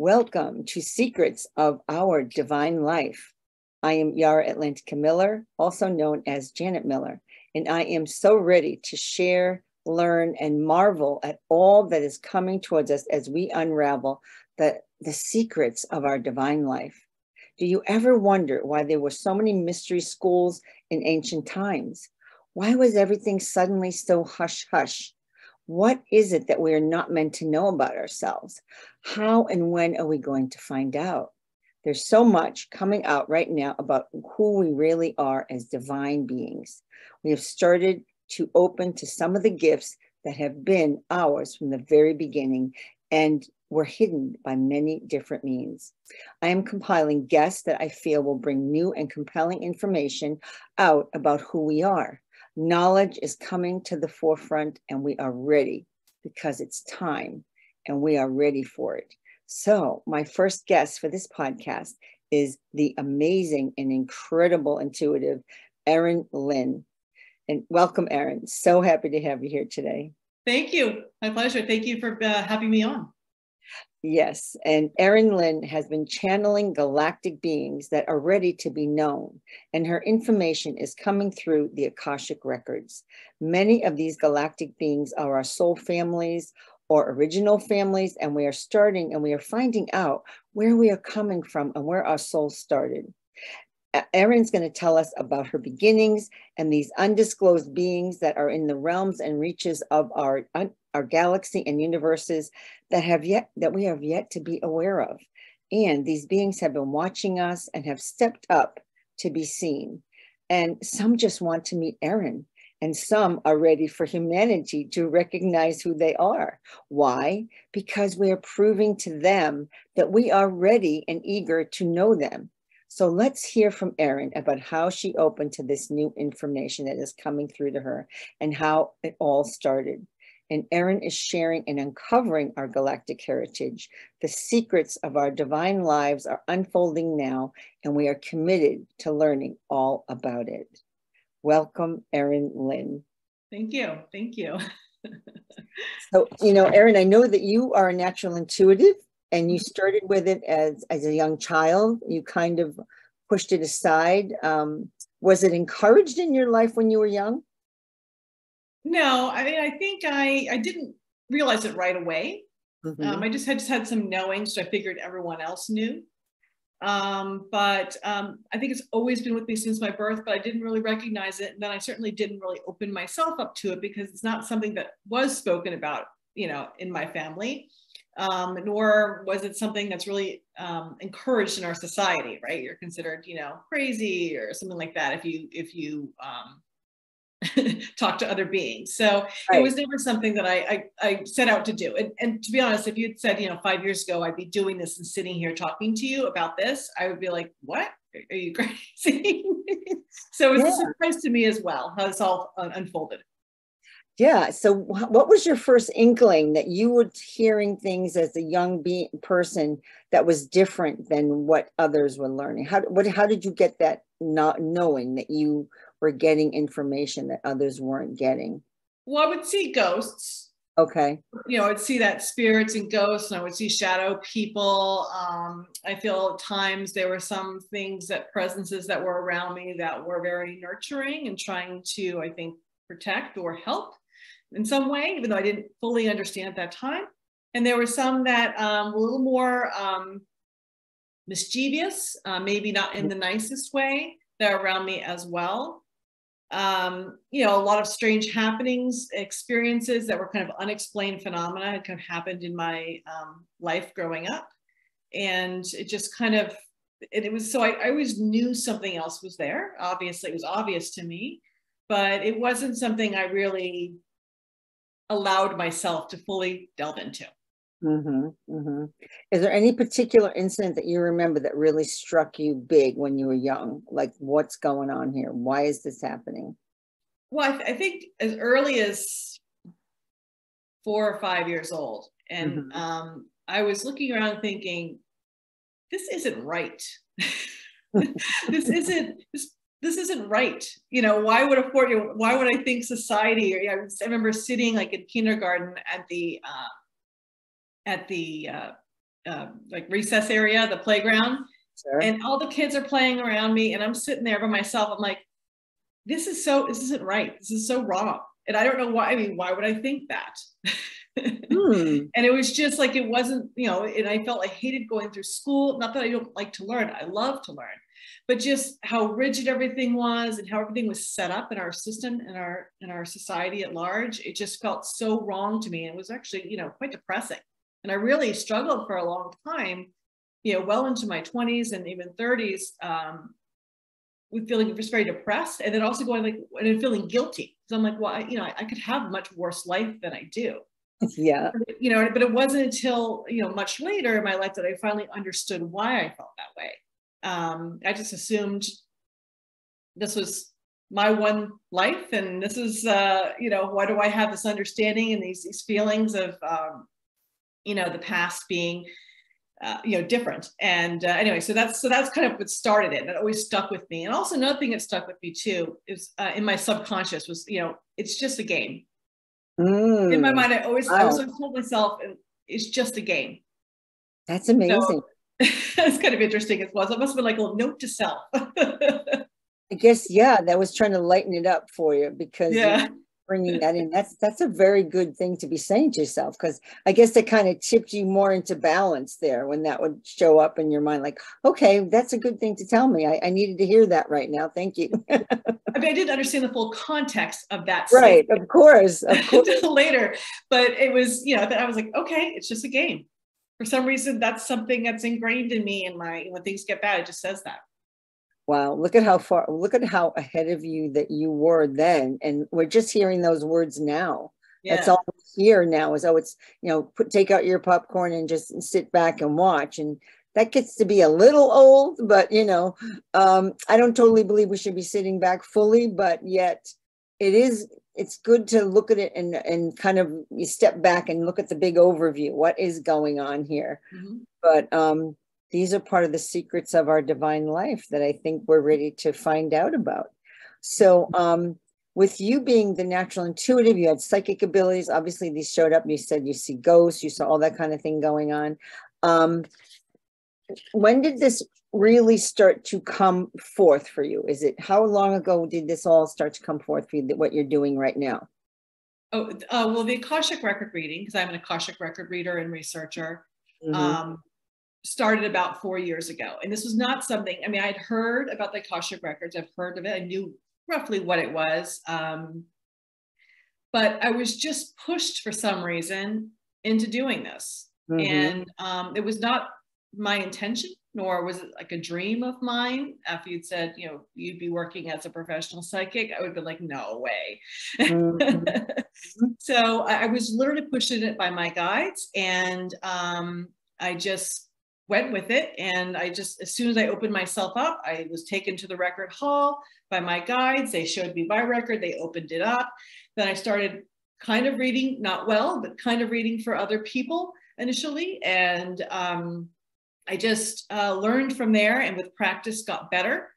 Welcome to Secrets of Our Divine Life. I am Yarra Atlantica Miller, also known as Janet Miller, and I am so ready to share, learn, and marvel at all that is coming towards us as we unravel the secrets of our divine life. Do you ever wonder why there were so many mystery schools in ancient times? Why was everything suddenly so hush-hush? What is it that we are not meant to know about ourselves? How and when are we going to find out? There's so much coming out right now about who we really are as divine beings. We have started to open to some of the gifts that have been ours from the very beginning and were hidden by many different means. I am compiling guests that I feel will bring new and compelling information out about who we are. Knowledge is coming to the forefront and we are ready because it's time and we are ready for it. So my first guest for this podcast is the amazing and incredible intuitive Erin Lynn. And welcome, Erin. So happy to have you here today. Thank you. My pleasure. Thank you for having me on. Yes, and Erin Lynn has been channeling galactic beings that are ready to be known, and her information is coming through the Akashic Records. Many of these galactic beings are our soul families or original families, and we are finding out where we are coming from and where our soul started. Erin's going to tell us about her beginnings and these undisclosed beings that are in the realms and reaches of our galaxy and universes that we have yet to be aware of. And these beings have been watching us and have stepped up to be seen. And some just want to meet Erin, and some are ready for humanity to recognize who they are. Why? Because we are proving to them that we are ready and eager to know them. So let's hear from Erin about how she opened to this new information that is coming through to her and how it all started. And Erin is sharing and uncovering our galactic heritage. The secrets of our divine lives are unfolding now, and we are committed to learning all about it. Welcome, Erin Lynn. Thank you. Thank you. So, Erin, I know that you are a natural intuitive, and you started with it as a young child. You kind of pushed it aside. Was it encouraged in your life when you were young? No, I mean, I think I didn't realize it right away. Mm-hmm. I just had some knowing, so I figured everyone else knew. But I think it's always been with me since my birth, but I didn't really recognize it. And then I certainly didn't really open myself up to it because it's not something that was spoken about, in my family. Nor was it something that's really encouraged in our society, right? You're considered, crazy or something like that if you talk to other beings. So right. It was never something that I set out to do. And to be honest, if you'd said, 5 years ago, I'd be doing this and sitting here talking to you about this, I would be like, what? Are you crazy? So it's a surprise to me as well, how this all unfolded. Yeah. So what was your first inkling that you were hearing things as a young person that was different than what others were learning? How did you get that not knowing that you were getting information that others weren't getting? Well, I would see ghosts. Okay. I would see that spirits and ghosts, and I would see shadow people. I feel at times there were some things, presences that were around me that were very nurturing and trying to, I think, protect or help in some way, even though I didn't fully understand at that time. And there were some that were a little more mischievous, maybe not in the nicest way, that are around me as well. A lot of strange happenings, experiences that were kind of unexplained phenomena had kind of happened in my life growing up. And it just kind of, it was, so I always knew something else was there. Obviously, it was obvious to me, but it wasn't something I really allowed myself to fully delve into. Mm-hmm, mm-hmm. Is there any particular incident that you remember that really struck you big when you were young? Like, what's going on here? Why is this happening? Well, I think as early as 4 or 5 years old. And I was looking around thinking, this isn't right. This isn't right. Why would I think society, I remember sitting like in kindergarten at the like recess area, the playground. Sure. And all the kids are playing around me and I'm sitting there by myself. I'm like, this isn't right. This is so wrong. And I don't know why. I mean, why would I think that? And it was just like, it wasn't, you know, and I felt I hated going through school. Not that I don't like to learn. I love to learn, but just how rigid everything was and how everything was set up in our system and in our society at large. It just felt so wrong to me. And it was actually, you know, quite depressing. And I really struggled for a long time, you know, well into my 20s and even 30s, with feeling just very depressed, and then also going like, and feeling guilty. So I'm like, well, you know, I could have a much worse life than I do. Yeah. You know, but it wasn't until, you know, much later in my life that I finally understood why I felt that way. I just assumed this was my one life, and this is, you know, why do I have this understanding and these feelings of, you know, the past being, you know, different. And anyway, so that's kind of what started it. That always stuck with me. And also another thing that stuck with me too is in my subconscious was, you know, it's just a game. In my mind, I always told myself it's just a game. That's amazing. So, it's kind of interesting as well. So it must have been like a little note to self. I guess, yeah, that was trying to lighten it up for you, because you're bringing that in. That's a very good thing to be saying to yourself, because I guess that kind of tipped you more into balance there when that would show up in your mind. Like, okay, that's a good thing to tell me. I needed to hear that right now. Thank you. I mean, I didn't understand the full context of that. Right, of course. Until later, but it was, you know, I was like, okay, it's just a game. For some reason, that's something that's ingrained in me, and when things get bad, it just says that. Wow, look at how ahead of you that you were then. And we're just hearing those words now. Yeah. That's all we hear now is, oh, it's, you know, take out your popcorn and just sit back and watch. And that gets to be a little old, but, you know, I don't totally believe we should be sitting back fully, but yet it's good to look at it and kind of you step back and look at the big overview. What is going on here? But these are part of the secrets of our divine life that I think we're ready to find out about. So with you being the natural intuitive, you had psychic abilities. Obviously, these showed up. You said you see ghosts. You saw all that kind of thing going on. When did this really start to come forth for you? How long ago did this all start to come forth for you, what you're doing right now? Oh, well, the Akashic record reading, because I'm an Akashic record reader and researcher, started about 4 years ago. And this was not something, I mean, I'd heard about the Akashic records. I've heard of it. I knew roughly what it was. But I was just pushed for some reason into doing this. And it was not my intention, nor was it like a dream of mine. If you'd said, you know, you'd be working as a professional psychic, I would be like, no way. So I was literally pushed in it by my guides, and I just went with it. And as soon as I opened myself up, I was taken to the record hall by my guides. They showed me my record. They opened it up. Then I started kind of reading, not well, but kind of reading for other people initially. And I just learned from there, and with practice got better.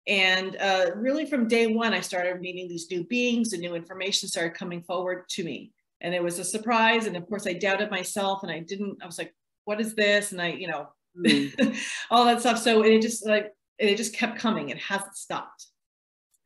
And really from day one, I started meeting these new beings, and new information started coming forward to me. And it was a surprise. And of course I doubted myself, and I was like, what is this? And I, you know, all that stuff. So it just kept coming. It hasn't stopped.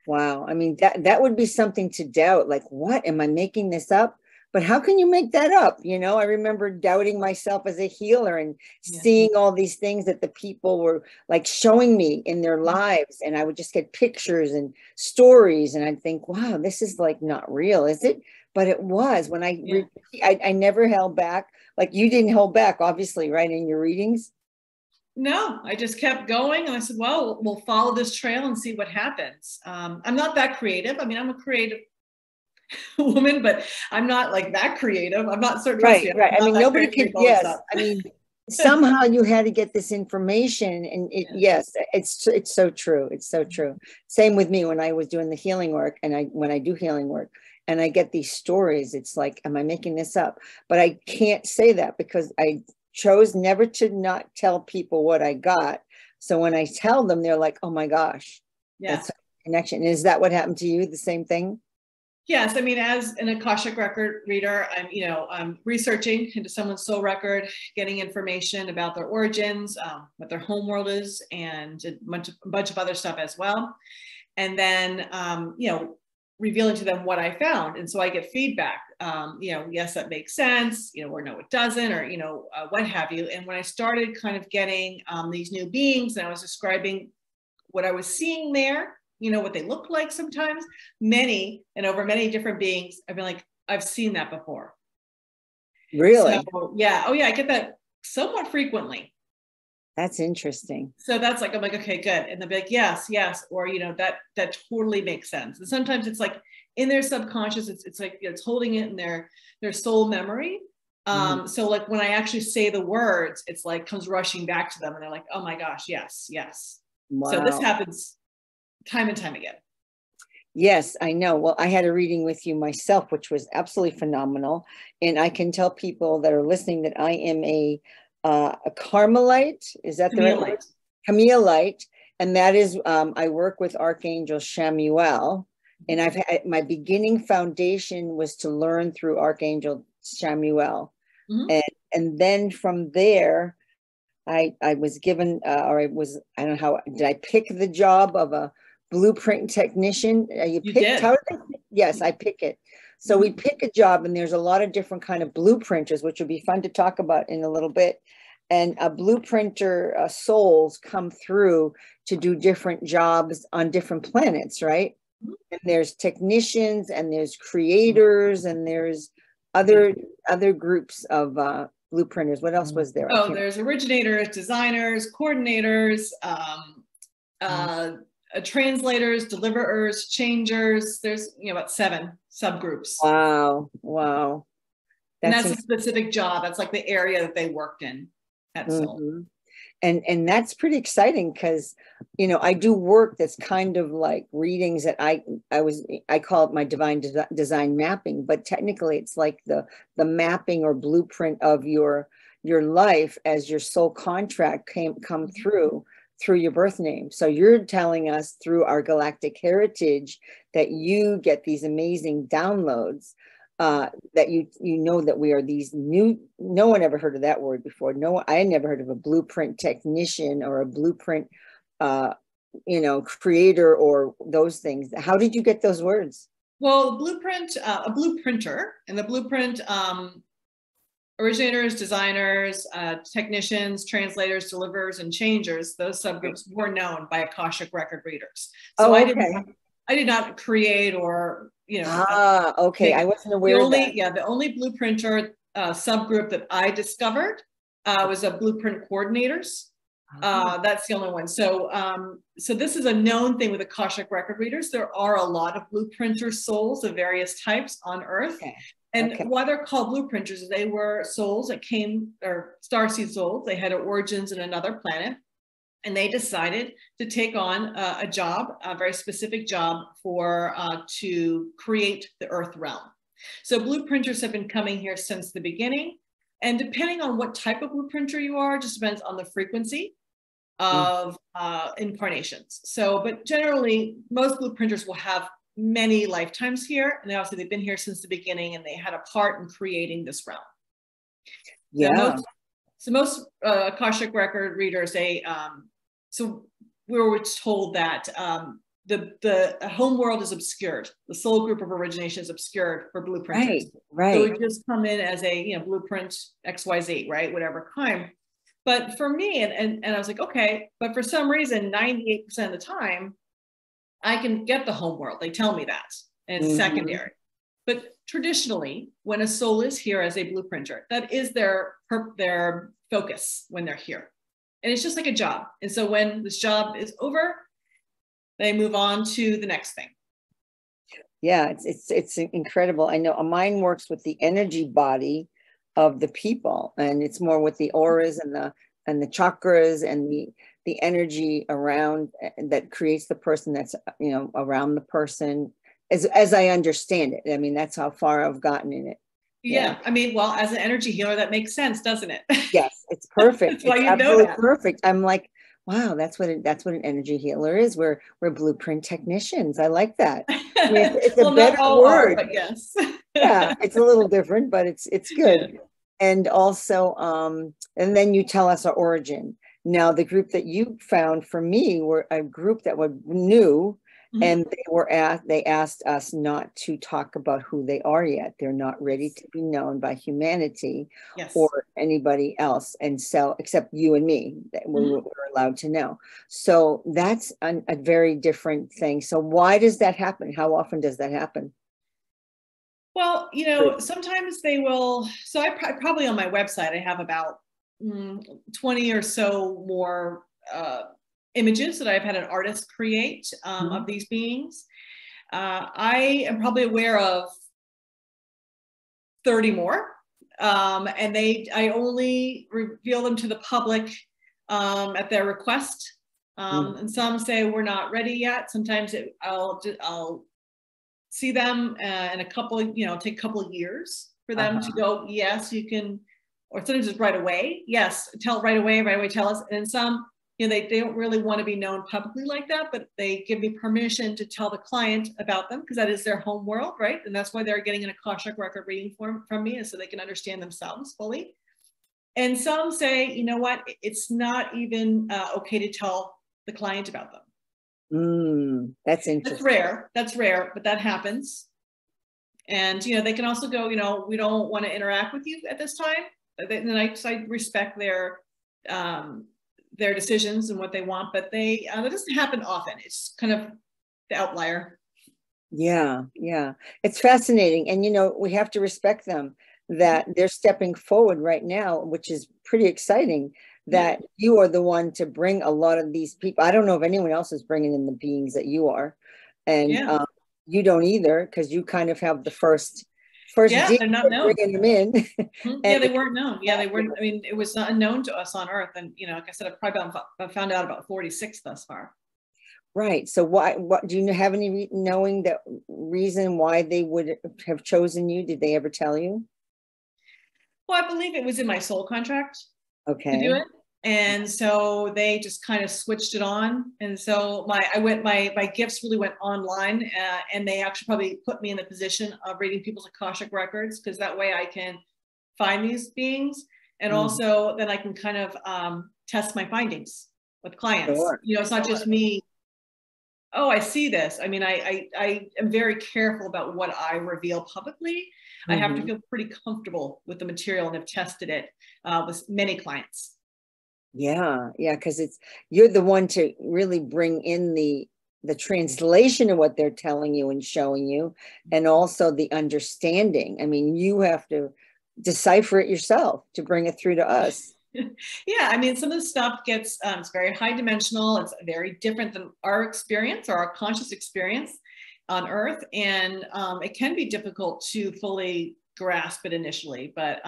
Wow. I mean, that would be something to doubt. Like, what, am I making this up? But how can you make that up? You know, I remember doubting myself as a healer and seeing all these things that the people were like showing me in their lives. And I would just get pictures and stories. And I'd think, wow, this is like not real, is it? But it was. When I never held back. Like, you didn't hold back, obviously, right, in your readings? No, I just kept going. And I said, well, we'll follow this trail and see what happens. I'm not that creative. I mean, I'm a creative woman, but I'm not like that creative. I'm not certain. Right. I mean, nobody could. Yes. I mean, somehow you had to get this information, and it's so true. It's so true. Same with me when I was doing the healing work, and when I do healing work, and I get these stories, it's like, am I making this up? But I can't say that because I chose never to not tell people what I got. So when I tell them, they're like, oh my gosh, that's a connection. Is that what happened to you? The same thing? Yes, I mean, as an Akashic record reader, I'm researching into someone's soul record, getting information about their origins, what their home world is, and a bunch of other stuff as well. And then, revealing to them what I found. And so I get feedback, yes, that makes sense, or no, it doesn't, or, what have you. And when I started kind of getting these new beings, and I was describing what I was seeing there, what they look like sometimes, over many different beings, I've been like, I've seen that before. Really? So, yeah. Oh yeah, I get that somewhat frequently. That's interesting. So that's like, I'm like, okay, good. And they'll be like, yes, yes. Or, that totally makes sense. And sometimes it's like in their subconscious, it's like, it's holding it in their soul memory. So like when I actually say the words, it's like comes rushing back to them and they're like, oh my gosh, yes, yes. Wow. So this happens time and time again. Yes, I know. Well, I had a reading with you myself, which was absolutely phenomenal. And I can tell people that are listening that I am a Carmelite. Is that the right word? Camilleite. And that is, I work with Archangel Chamuel. And I've had my beginning foundation was to learn through Archangel Chamuel. And then from there, I was given, I don't know how, did I pick the job of a blueprint technician? You picked how? Yes, I pick it. So we pick a job, and there's a lot of different kind of blueprinters, which will be fun to talk about in a little bit. And a blueprinter souls come through to do different jobs on different planets, right? And there's technicians, and there's creators, and there's other groups of blueprinters. What else was there? Oh, there's originators, designers, coordinators, translators, deliverers, changers. There's about 7 subgroups. Wow. And that's a specific job. That's like the area that they worked in at Soul. And that's pretty exciting because, I do work that's kind of like readings that I call it my divine design mapping, but technically it's like the mapping or blueprint of your life as your soul contract come through your birth name. So you're telling us through our galactic heritage that you get these amazing downloads, that you know that we are these new, no one ever heard of that word before. No, I never heard of a blueprint technician or a blueprint, creator or those things. How did you get those words? Well, a blueprinter, and the blueprint, originators, designers, technicians, translators, deliverers, and changers, those subgroups were known by Akashic record readers. So I did not create or, okay. I wasn't aware of that. Yeah, the only blueprinter subgroup that I discovered was a blueprint coordinators. That's the only one. So this is a known thing with Akashic record readers. There are a lot of blueprinter souls of various types on Earth. Okay. And why they're called blueprinters is they were souls that or starseed souls. They had origins in another planet, and they decided to take on a job, a very specific job to create the Earth realm. So blueprinters have been coming here since the beginning, and depending on what type of blueprinter you are, just depends on the frequency of incarnations. So, but generally, most blueprinters will have many lifetimes here, and obviously they've been here since the beginning, and they had a part in creating this realm. Yeah. So most Akashic record readers, so we were told that the home world is obscured. The soul group of origination is obscured for blueprinters. Right. So we just come in as a blueprint XYZ, right? Whatever kind. But for me, and I was like, okay, but for some reason, 98% of the time, I can get the home world. They tell me that, and it's secondary. But traditionally, when a soul is here as a blueprinter, that is their focus when they're here. And it's just like a job. And so when this job is over, they move on to the next thing. Yeah, it's incredible. I know mine works with the energy body of the people, and it's more with the auras and the chakras and the energy around that creates the person that's around the person, as I understand it. I mean, that's how far I've gotten in it. Yeah. I mean, well, as an energy healer, that makes sense, doesn't it? Yes, it's perfect. It's absolutely perfect. I'm like, Wow, that's what an energy healer is. We're blueprint technicians. I like that. I mean, it's a Well, not better all are, word. but yes. Yeah, it's a little different, but it's good. Yeah. And also, and then you tell us our origin. Now, the group that you found for me were a group that was new, Mhm. and they asked us not to talk about who they are yet. They're not ready to be known by humanity Yes. or anybody else. And so, except you and me, that we Mhm. were allowed to know. So that's a very different thing. So why does that happen? How often does that happen? Well, you know, sometimes they will. So probably on my website, I have about 20 or so more images that I've had an artist create of these beings. I am probably aware of 30 more. And I only reveal them to the public at their request. And some say we're not ready yet. Sometimes I'll see them in a couple, take a couple of years for them to go, yes, you can, or sometimes it's right away. Yes, right away, tell us. And some, they don't really want to be known publicly like that, but they give me permission to tell the client about them because that is their home world, right? And that's why they're getting an Akashic record reading from me, is so they can understand themselves fully. And some say, you know what, it's not even okay to tell the client about them. That's interesting. That's rare, but that happens. And, they can also go, we don't want to interact with you at this time. And I respect their decisions and what they want, but that doesn't happen often. It's kind of the outlier. Yeah. It's fascinating. And, we have to respect them that they're stepping forward right now, which is pretty exciting, that you are the one to bring a lot of these people. I don't know if anyone else is bringing in the beings that you are. And you don't either, because you kind of have the first deal they're not known. Bringing them in. Yeah, they weren't known. Yeah, they weren't. I mean, it was unknown to us on Earth. And, like I said, I've probably found out about 46 thus far. Right. So what do you have any knowing the reason why they would have chosen you? Did they ever tell you? Well, I believe it was in my soul contract to do Okay. it. And so they just kind of switched it on. And so my gifts really went online, and they actually probably put me in the position of reading people's Akashic records, because that way I can find these beings. And also then I can kind of test my findings with clients. Sure. It's not just me. Oh, I see this. I mean, I am very careful about what I reveal publicly. I have to feel pretty comfortable with the material and have tested it with many clients. Yeah, because you're the one to really bring in the translation of what they're telling you and showing you, and also the understanding. I mean, you have to decipher it yourself to bring it through to us. Yeah, I mean, some of the stuff gets, it's very high dimensional. It's very different than our experience or our conscious experience on Earth. And it can be difficult to fully grasp it initially, but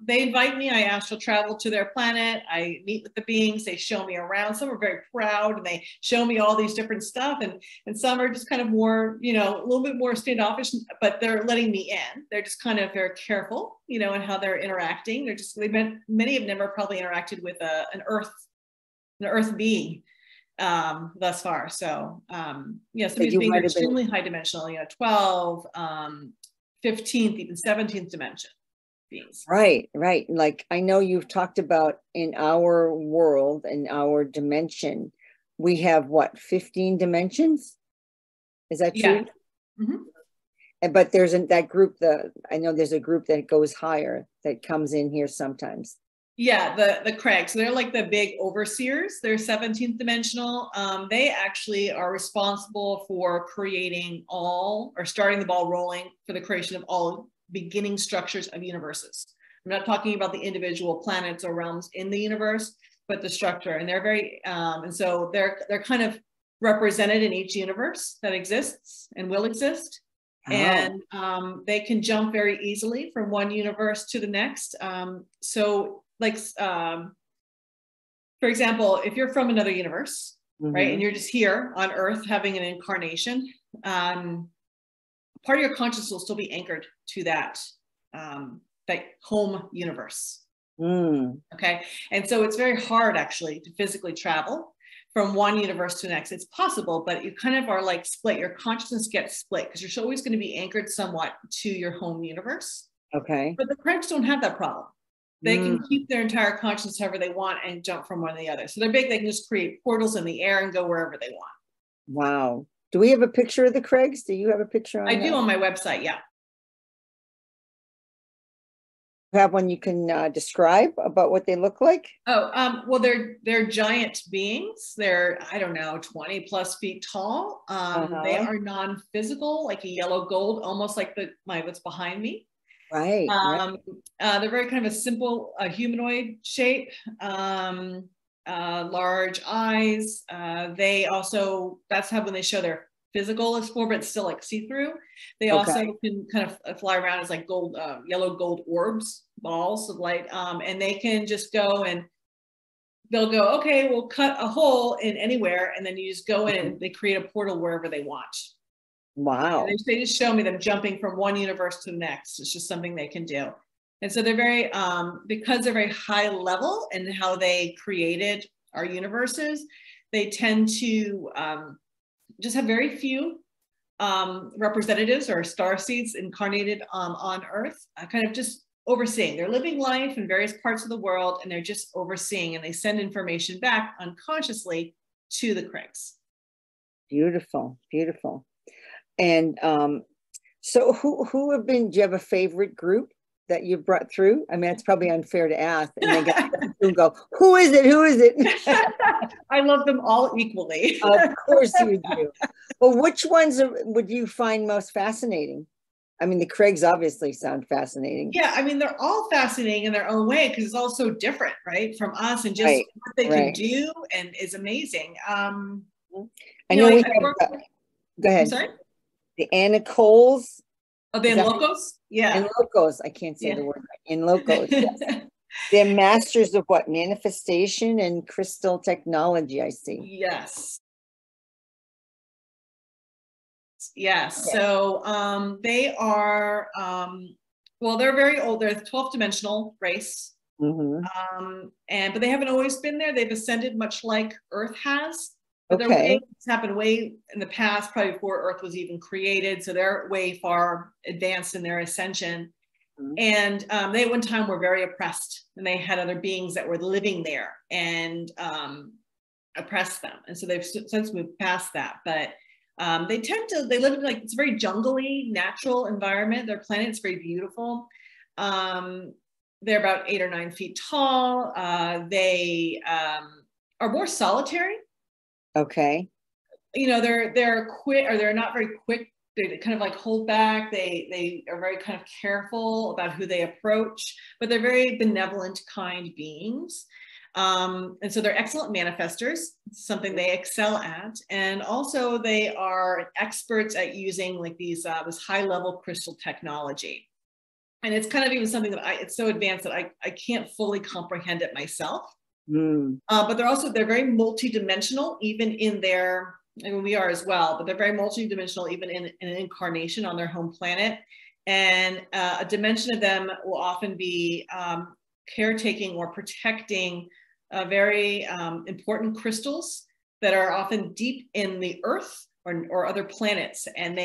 they invite me. I astral travel to their planet. I meet with the beings. They show me around. Some are very proud and they show me all these different stuff, and some are just kind of more, a little bit more standoffish, but they're letting me in. They're just kind of very careful, in how they're interacting. Many have never probably interacted with an earth being thus far. So some of these beings are extremely high dimensional, 12, 15th, even 17th dimension beings. Right. Like, I know you've talked about in our world, in our dimension, we have 15 dimensions? Is that true? Yeah. But there's that group, I know there's a group that goes higher that comes in here sometimes. Yeah, the Craigs. So they're like the big overseers. They're 17th dimensional. They actually are responsible for creating starting the ball rolling for the creation of all beginning structures of universes. I'm not talking about the individual planets or realms in the universe, but the structure. And they're very, and so they're kind of represented in each universe that exists and will exist. And they can jump very easily from one universe to the next. Like, for example, if you're from another universe, right, and you're just here on Earth having an incarnation, part of your consciousness will still be anchored to that home universe. Okay, and so it's very hard actually to physically travel. from one universe to the next. It's possible, but you kind of are like split. Your consciousness gets split because you're always going to be anchored somewhat to your home universe. Okay. But the Cranks don't have that problem. They can keep their entire consciousness however they want and jump from one to the other. So they're big. They can just create portals in the air and go wherever they want. Wow. Do we have a picture of the Craigs? Do you have a picture on I that? do on my website, yeah. You have one you can describe about what they look like? Oh, well, they're giant beings. They're, I don't know, 20 plus feet tall. They are non-physical, like a yellow gold, almost like what's behind me. Right. They're very kind of a simple humanoid shape, large eyes. They also, that's how when they show their physical is for, but it's still like see-through. They also can kind of fly around as like gold, yellow gold orbs, balls of light, and they can just go and they'll go, okay, we'll cut a hole in anywhere, and then you just go in and they create a portal wherever they want. Wow. And they just show me them jumping from one universe to the next. It's just something they can do. And so they're very, because they're very high level in how they created our universes, they tend to just have very few representatives or star seeds incarnated on Earth, kind of just overseeing. They're living life in various parts of the world, and they're just overseeing, and they send information back unconsciously to the Craigs. Beautiful, beautiful. And so who have been, do you have a favorite group that you brought through? I mean, it's probably unfair to ask, and they got to go, who is it? Who is it? I love them all equally. Of course you do. Well, which ones would you find most fascinating? I mean, the Craigs obviously sound fascinating. Yeah, I mean, they're all fascinating in their own way because it's all so different, right, from us, and just what they can do and is amazing. I know we have, go ahead. I'm sorry? The Anacoles. Oh, the Locos? Yeah. And Locos. I can't say the word right. In Locos, yes. They're masters of what? Manifestation and crystal technology, I see. Yes. Yes. Okay. So they are, well, they're very old. They're a 12th dimensional race. But they haven't always been there. They've ascended much like Earth has. But it's happened way in the past, probably before Earth was even created. So they're way far advanced in their ascension. And they at one time were very oppressed, and they had other beings that were living there and oppressed them. And so they've since moved past that. But they live in like, it's a very jungly, natural environment. Their planet is very beautiful. They're about 8 or 9 feet tall. They are more solitary. Okay. You know, they're quick, or they're not very quick. They kind of like hold back. They are very kind of careful about who they approach, but they're very benevolent, kind beings. And so they're excellent manifestors, something they excel at. And also they are experts at using like these, this high level crystal technology. And it's kind of even something that it's so advanced that I can't fully comprehend it myself. But they're very multidimensional, even in their, I mean, we are as well, but they're very multidimensional, even in an incarnation on their home planet. And a dimension of them will often be caretaking or protecting very important crystals that are often deep in the Earth or other planets. And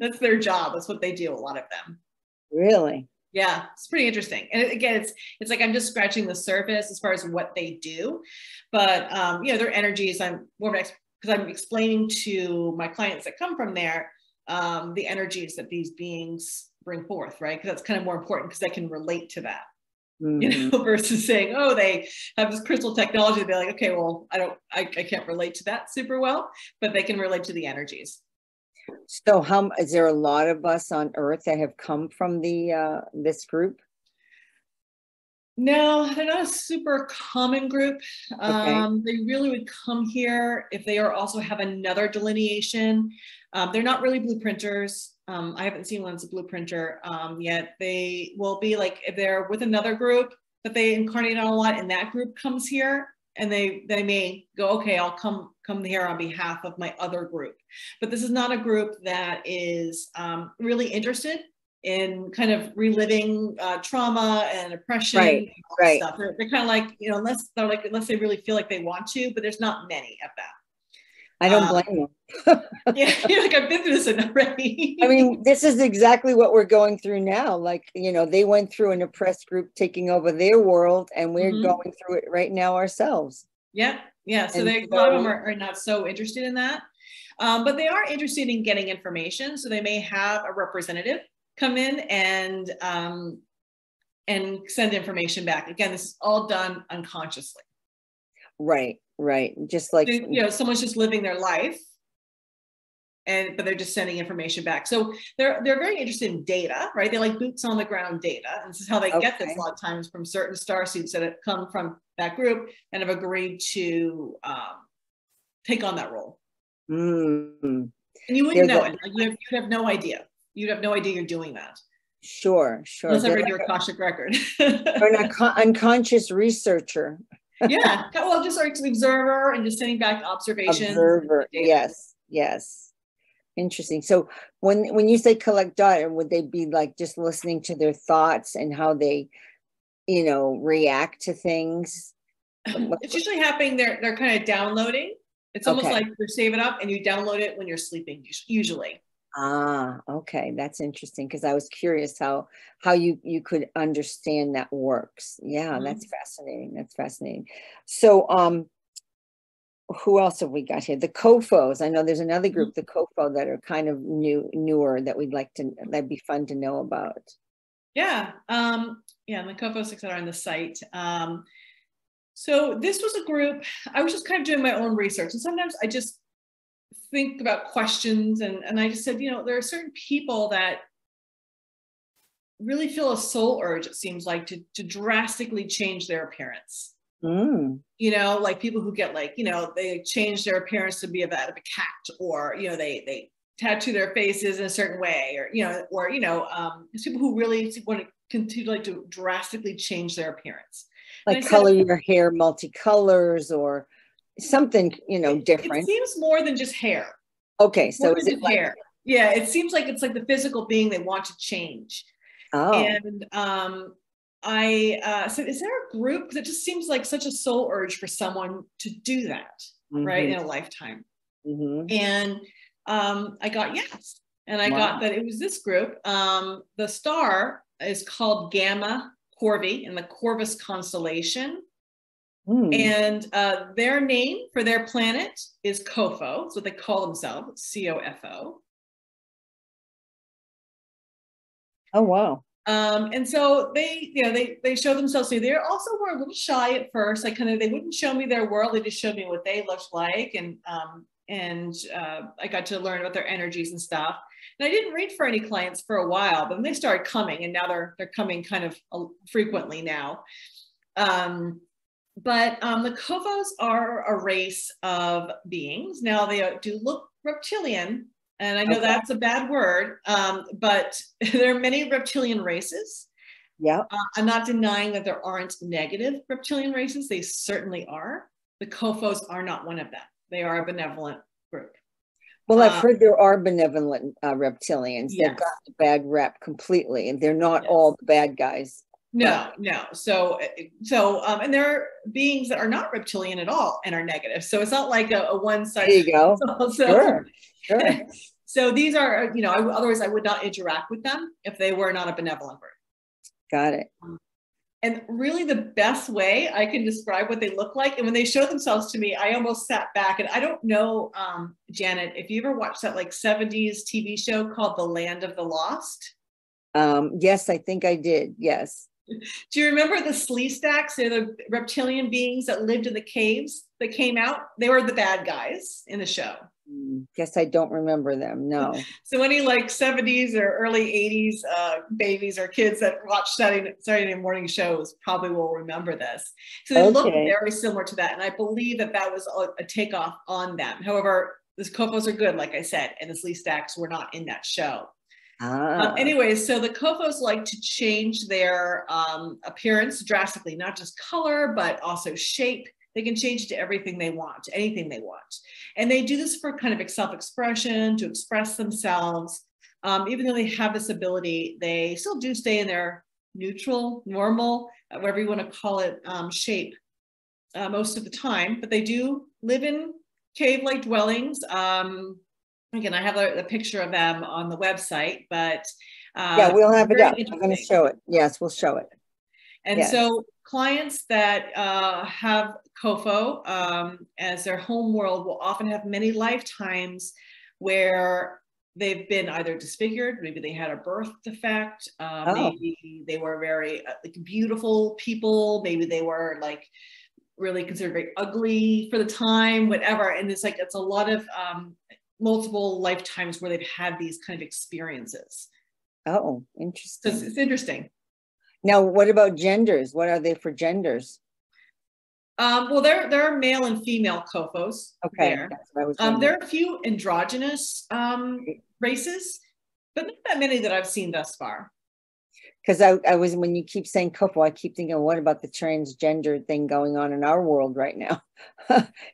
that's their job. That's what they do, a lot of them. Really? Yeah, it's pretty interesting. And again, it's like I'm just scratching the surface as far as what they do. But, you know, their energies, because I'm explaining to my clients that come from there, the energies that these beings bring forth, right? Because that's kind of more important because I can relate to that, you know, versus saying, oh, they have this crystal technology. They're like, okay, well, I can't relate to that super well, but they can relate to the energies. So is there a lot of us on Earth that have come from this group? No, they're not a super common group. They really would come here if they also have another delineation. They're not really blueprinters. I haven't seen one that's a blueprinter yet. They will be like, if they're with another group that they incarnate on a lot, and that group comes here, and they may go, okay, I'll come here on behalf of my other group. But this is not a group that is really interested in kind of reliving trauma and oppression, Right, and all right. stuff. They're kind of like, you know, unless they really feel like they want to, but there's not many of that. I don't blame them. Yeah, you're like, I've been through this already. I mean, this is exactly what we're going through now. Like, you know, they went through an oppressed group taking over their world, and we're going through it right now ourselves. Yeah, yeah. So a lot of them are not so interested in that. But they are interested in getting information. So they may have a representative come in and send information back. Again, this is all done unconsciously. Right, right. Just like, you know, someone's just living their life, but they're just sending information back. So they're very interested in data, right? They like boots on the ground data. And this is how they get this a lot of times from certain starseeds that have come from that group and have agreed to take on that role. And you wouldn't know it. Like you'd have no idea. You'd have no idea you're doing that. Sure. Unless I read your Akashic record. Or an unconscious researcher. Yeah. Well, just like an observer and just sending back observations. Observer. Yes. Yes. Interesting. So when you say collect data, would they be like just listening to their thoughts and how they, you know, react to things? It's usually happening. They're kind of downloading. It's almost like you save it up and you download it when you're sleeping, usually. Ah, okay. That's interesting, because I was curious how you could understand that works. Yeah, that's fascinating. That's fascinating. So who else have we got here? The COFOs. I know there's another group, the COFO, that are kind of newer that that'd be fun to know about. Yeah. Yeah, and the COFO 6 that are on the site. So this was a group, I was just kind of doing my own research. And sometimes I just think about questions, and I just said, you know, there are certain people that really feel a soul urge, it seems like, to drastically change their appearance. You know, like people who get like, you know, they change their appearance to be of a cat, or, you know, they tattoo their faces in a certain way, or, you know, there's people who really want to continue like to drastically change their appearance. Like color your hair multicolors or something, you know, different. It seems more than just hair. Okay, so is it like hair? Yeah, it seems like it's like the physical being they want to change. Oh. And I said, is there a group that just seems like such a soul urge for someone to do that, right, in a lifetime? And I got yes, and I got that it was this group. The star is called Gamma Corvi in the Corvus constellation. And their name for their planet is COFO. That's what they call themselves, COFO. Oh, wow. And so they, you know, they show themselves to me. They also were a little shy at first. Like they wouldn't show me their world. They just showed me what they looked like. And I got to learn about their energies and stuff. And I didn't read for any clients for a while, but then they started coming, and now they're coming kind of frequently now. But the COFOs are a race of beings. Now they do look reptilian, and I know that's a bad word, but there are many reptilian races. Yeah. I'm not denying that there aren't negative reptilian races. They certainly are. The COFOs are not one of them. They are a benevolent group. Well, I've heard there are benevolent reptilians. Yes. They've got the bad rep completely, and they're not all the bad guys. No. So, and there are beings that are not reptilian at all and are negative. So it's not like a one size. There you go. Sure. So these are, you know, otherwise I would not interact with them if they were not a benevolent group. Got it. And really the best way I can describe what they look like, and when they show themselves to me, I almost sat back, and I don't know, Janet, if you ever watched that like 70s TV show called The Land of the Lost. Yes, I think I did. Yes. Do you remember the Sleestaks? They're the reptilian beings that lived in the caves that came out. They were the bad guys in the show. Guess I don't remember them. No. So any like 70s or early 80s babies or kids that watch Saturday morning shows probably will remember this. So they look very similar to that. And I believe that was a takeoff on them. However, the COFOs are good, like I said, and the Sleestaks were not in that show. Anyways, so the COFOs like to change their appearance drastically, not just color, but also shape. They can change it to everything they want, anything they want. And they do this for kind of self-expression, to express themselves. even though they have this ability, they still do stay in their neutral, normal, whatever you want to call it, shape most of the time. But they do live in cave-like dwellings. Again, I have a picture of them on the website, but yeah, we'll have it up. I'm going to show it. Yes, we'll show it. And yes. So clients that have COFO as their home world will often have many lifetimes where they've been either disfigured, maybe they had a birth defect, maybe they were very like beautiful people, maybe they were like really considered very ugly for the time, whatever. And it's like, it's a lot of multiple lifetimes where they've had these kind of experiences. Oh, interesting. So it's interesting. Now, what about genders? What are they for genders? Well, there are male and female COFOs. Okay, there. That's what I was there are a few androgynous races, but not that many that I've seen thus far. Because I was, when you keep saying COFO, I keep thinking, what about the transgender thing going on in our world right now?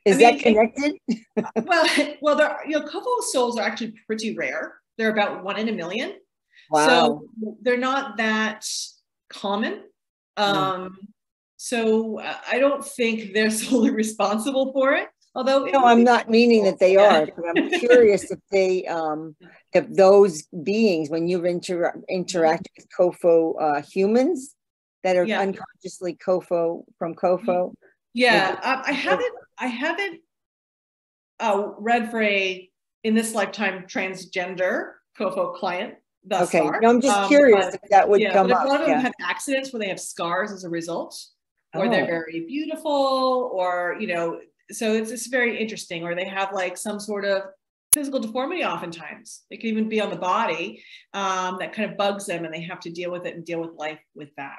Is that connected? well, COFO souls are actually pretty rare. They're about 1 in a million. Wow. So they're not that common. So I don't think they're solely responsible for it. Although no, I'm not meaning that they are, but I'm curious if they, if those beings, when you've interacted with COFO humans that are unconsciously COFO from COFO. Yeah, I haven't read for in this lifetime transgender COFO client thus far. No, I'm just curious if that would come up. A lot of them have accidents where they have scars as a result, or they're very beautiful, or so it's very interesting, or they have like some sort of physical deformity oftentimes. It can even be on the body that kind of bugs them, and they have to deal with it and deal with life with that.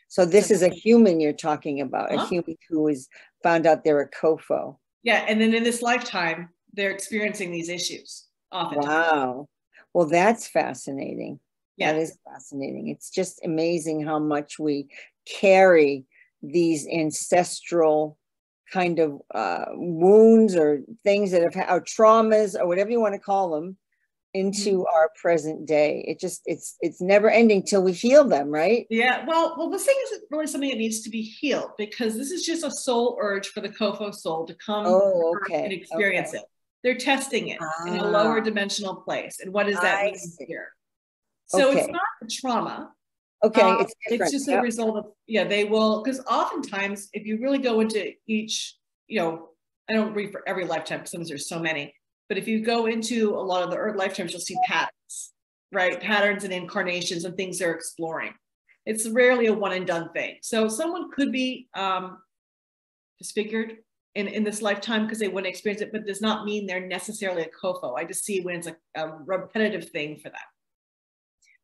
So this is a human you're talking about, a human who is found out they're a COFO. Yeah, and then in this lifetime, they're experiencing these issues oftentimes. Wow. Well, that's fascinating. Yeah. That is fascinating. It's just amazing how much we carry these ancestral kind of wounds or things that have or traumas or whatever you want to call them into our present day. It's never ending till we heal them, right? Yeah. Well, this thing isn't really something that needs to be healed, because this is just a soul urge for the COFO soul to come and experience it. They're testing it in a lower dimensional place. And what does that mean here? So it's not a trauma. Okay, it's just a result of, they will, because oftentimes if you really go into each, I don't read for every lifetime because sometimes there's so many, but if you go into a lot of the earth lifetimes, you'll see patterns, right? Patterns and incarnations and things they're exploring. It's rarely a one and done thing. So someone could be disfigured in this lifetime because they wouldn't experience it, but it does not mean they're necessarily a COFO. I just see when it's a repetitive thing for them.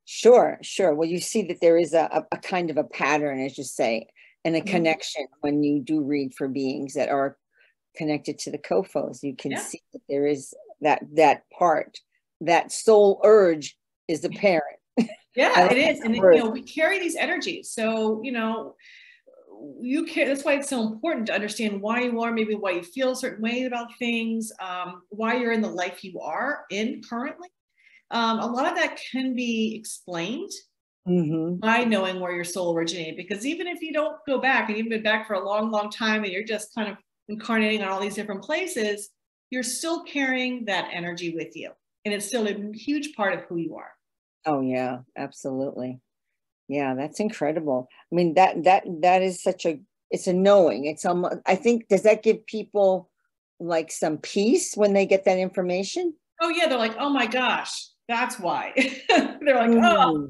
Sure. Well, you see that there is a kind of a pattern, as you say, and a connection when you do read for beings that are connected to the COFOs. You can see that there is that part, that soul urge is apparent. Yeah, it is. And we carry these energies. So, you care. That's why it's so important to understand why you are, maybe why you feel a certain way about things, why you're in the life you are in currently. A lot of that can be explained by knowing where your soul originated, because even if you don't go back, and you've been back for a long, long time, and you're just kind of incarnating on all these different places, you're still carrying that energy with you, and it's still a huge part of who you are. Oh yeah, absolutely. Yeah, that's incredible. I mean, that is it's a knowing. It's almost, I think, does that give people like some peace when they get that information? Oh yeah, they're like, oh my gosh, that's why. They're like, oh.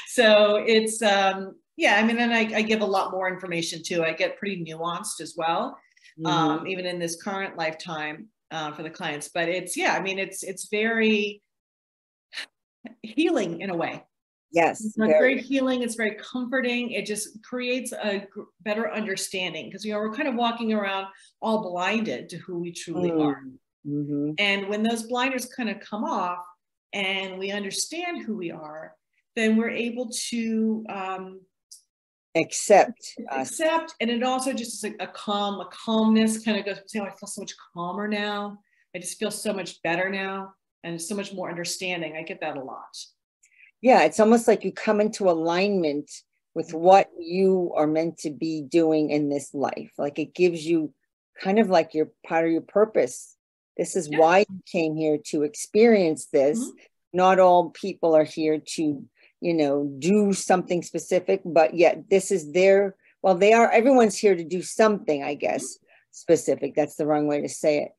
So it's, I mean, and I give a lot more information too. I get pretty nuanced as well, even in this current lifetime for the clients. But it's, I mean, it's very healing in a way. Yes. It's very healing. It's very comforting. It just creates a better understanding, because, we're kind of walking around all blinded to who we truly are. And when those blinders kind of come off and we understand who we are, then we're able to accept. And it also just is a calmness kind of goes, oh, I feel so much calmer now. I just feel so much better now. and so much more understanding. I get that a lot. Yeah, it's almost like you come into alignment with what you are meant to be doing in this life. Like it gives you kind of like you're part of your purpose. This is why you came here, to experience this. Not all people are here to, you know, do something specific, but yet this is their, well, they are, everyone's here to do something, I guess, specific. That's the wrong way to say it.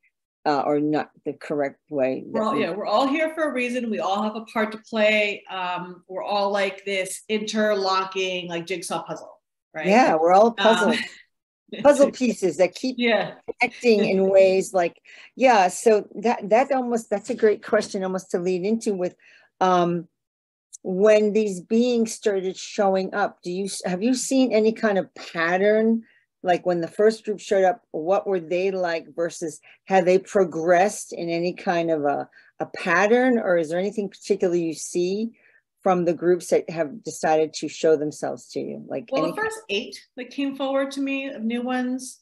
Or not the correct way. We're all here for a reason. We all have a part to play. We're all like this interlocking, like jigsaw puzzle, right? Yeah, we're all puzzle pieces that keep connecting in ways like, yeah. So that's a great question, almost to lead into with, when these beings started showing up. Have you seen any kind of pattern? Like when the first group showed up, what were they like versus have they progressed in any kind of a pattern, or is there anything particular you see from the groups that have decided to show themselves to you? Like, well, the first 8 that came forward to me of new ones,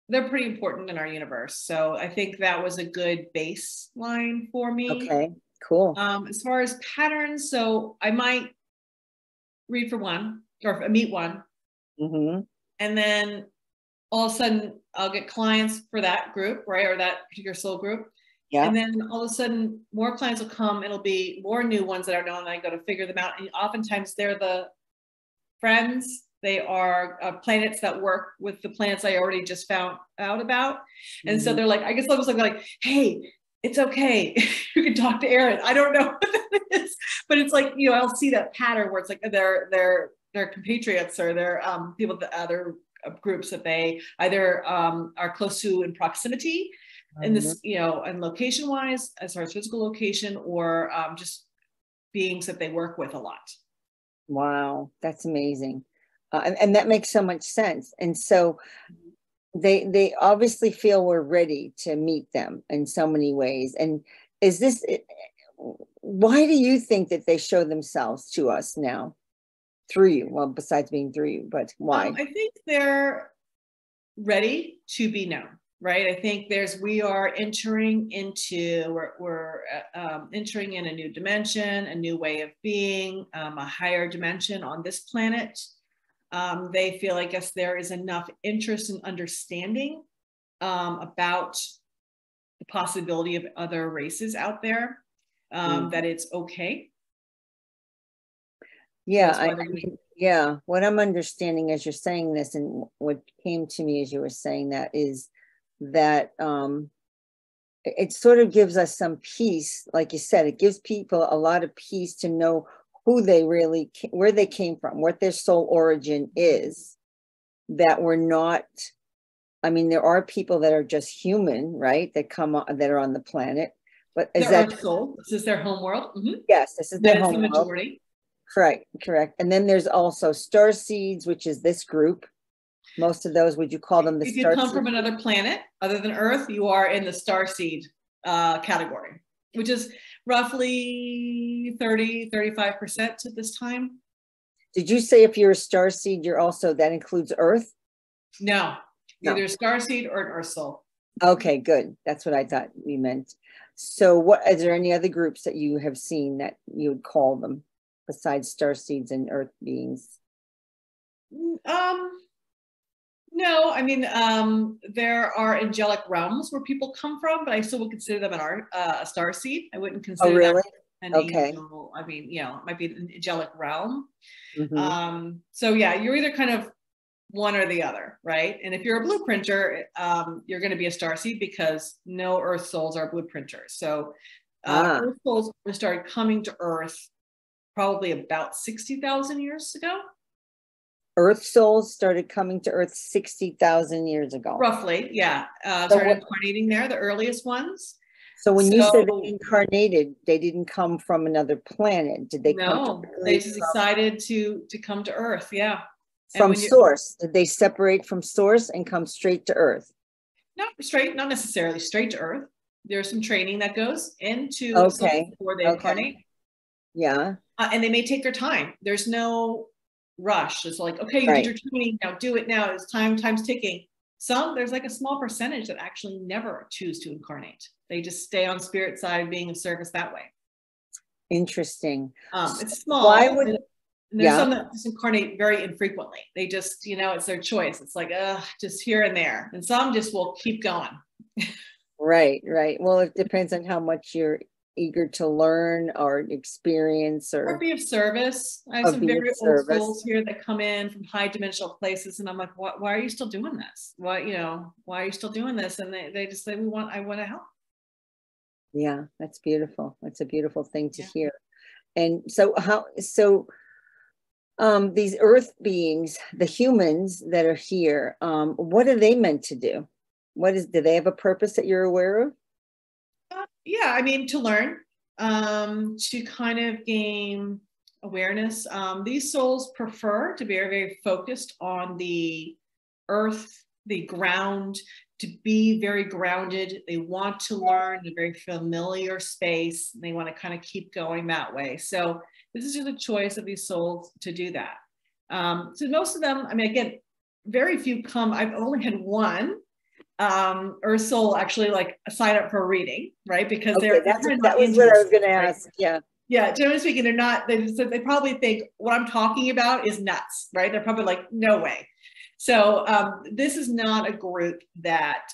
they're pretty important in our universe. So I think that was a good baseline for me. Okay, cool. As far as patterns, so I might read for one or meet one, and then all of a sudden I'll get clients for that group, right? Or that particular soul group. Yeah. And then all of a sudden more clients will come. It'll be more new ones that are known, and I go to figure them out. And oftentimes they're the friends. They are planets that work with the planets I already just found out about. And so they're like, I guess I'll just like, hey, it's okay. You can talk to Erin. I don't know what that is, but it's like, you know, I'll see that pattern where it's like they're compatriots, or they're people that other groups that they either are close to in proximity in this, you know, and location wise, as far as physical location, or just beings that they work with a lot. Wow, that's amazing. And that makes so much sense. And so they obviously feel we're ready to meet them in so many ways. And why do you think that they show themselves to us now? Through you, well, besides being through you, but why? I think they're ready to be known, right? I think we are entering into, we're entering in a new dimension, a new way of being, a higher dimension on this planet. They feel, I guess, there is enough interest and understanding about the possibility of other races out there, that it's okay. Yeah, what I'm understanding as you're saying this, and what came to me as you were saying that, is that it sort of gives us some peace. Like you said, it gives people a lot of peace to know who they really, where they came from, what their soul origin is, that we're not, I mean, there are people that are just human, right? That are on the planet, but is that Earth soul? This is their home world. Yes, this is their home world. Majority. Correct. And then there's also star seeds, which is this group. Most of those, would you call them the star seeds? If you come from another planet other than Earth, you are in the star seed category, which is roughly 35% at this time. Did you say if you're a star seed, you're also, that includes Earth? No, either a star seed or an Earth soul. Okay, good. That's what I thought you meant. So is there any other groups that you have seen that you would call them besides star seeds and Earth beings? No, I mean, there are angelic realms where people come from, but I still would consider them a star seed. I wouldn't consider that an angel. I mean, you know, it might be an angelic realm. So yeah, you're either kind of one or the other, right? And if you're a blueprinter, you're going to be a star seed, because no Earth souls are blueprinters. So Earth souls started coming to Earth probably about 60,000 years ago. Earth souls started coming to Earth 60,000 years ago. Roughly, yeah. Started incarnating there, the earliest ones. So when you said they incarnated, they didn't come from another planet. Did they come? No, they just decided to come to Earth, yeah. From source. Did they separate from source and come straight to Earth? Not necessarily straight to Earth. There's some training that goes into before they incarnate. Yeah. And they may take their time. There's no rush. It's like, okay, you did your training, now do it now. It's time's ticking. There's like a small percentage that actually never choose to incarnate. They just stay on spirit side being of service that way. Interesting. It's small. Why would, and there's some that just incarnate very infrequently. They just, it's their choice. It's like, just here and there. And some just will keep going. Right. Well, it depends on how much you're eager to learn or experience or be of service. I have some very old souls here that come in from high dimensional places, and I'm like, why are you still doing this? Why are you still doing this? And they just say, I want to help. Yeah, that's beautiful. That's a beautiful thing to hear. And so these earth beings, the humans that are here, what are they meant to do? Do they have a purpose that you're aware of? Yeah, I mean, to learn, to kind of gain awareness. These souls prefer to be very, very focused on the earth, the ground, to be very grounded. They want to learn in a very familiar space. They want to kind of keep going that way. So this is just a choice of these souls to do that. So most of them, I mean, again, very few come. I've only had one earth soul actually like sign up for a reading, right? Because that was what I was going to ask. Yeah, generally speaking, they're not. They probably think what I'm talking about is nuts, right? They're probably like, no way. So this is not a group that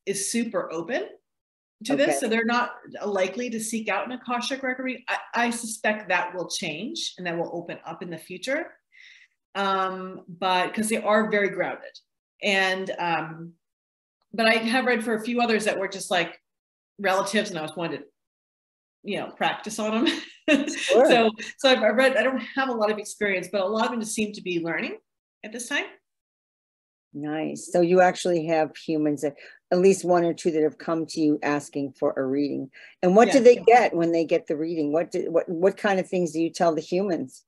is super open to this. So they're not likely to seek out an Akashic record reading. I suspect that will change and that will open up in the future. But because they are very grounded. And but I have read for a few others that were just like relatives, and I was wanted to, practice on them. Sure. So I've read, I don't have a lot of experience, but a lot of them just seem to be learning at this time. Nice. So you actually have humans, at least one or two, that have come to you asking for a reading. And what do they get when they get the reading? What kind of things do you tell the humans?